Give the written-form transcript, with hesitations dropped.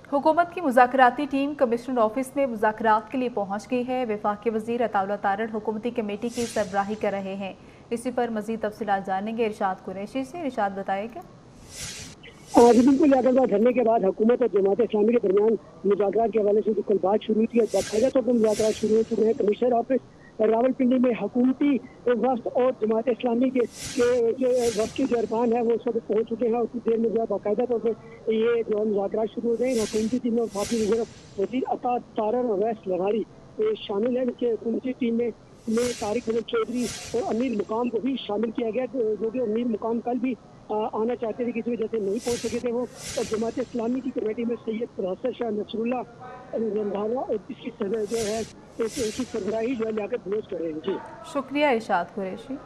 हुकूमत की मुज़ाकराती team commissioner office में मुज़ाकरात के लिए पहुँच गई है। वफाकी वज़ीर अताउल्लाह तारड़ हुकूमती कमेटी की सरबराही कर रहे हैं। इसी पर मज़ीद तफसीलात जानेंगे इरशाद कुरैशी से। इरशाद बताएगा। जी बिल्कुल, यादव धरने के बाद हुकूमत और जमात इस्लामी के दरमियान मुज़ाकरात के हवाले से जो कल बात शुरू हुई थी, बाकायदा तौर पर मुज़ाकरात शुरू हो चुके हैं। कमिश्नर ऑफिस रावलपिंडी में हुकूमती वफ्द और जमात इस्लामी के वफ्द के जो अरकान है वो उस वक्त पहुँच चुके हैं और कुछ देर में जो है बाकायदा तौर पर ये जो है मुज़ाकरात शुरू हो गए। हुकूमती टीम में वफाकी वज़ीर अता तारड़ और अवैस लरहारी शामिल है। इनके हुकूमती टीम में तारिक अहमद चौधरी और अमीर मुकाम को भी शामिल किया गया, जो कि अमीर मुकाम कल भी आना चाहते थे, किसी वजह से नहीं पहुंच सके थे वो। और जमात इस्लामी की कमेटी में सैयद हसन शाह नसरुल्लाह रंधावा और इसकी जो है इसकी सरबराही जो है लियाकत बलोच कर रहे हैं। जी शुक्रिया इरशाद कुरैशी।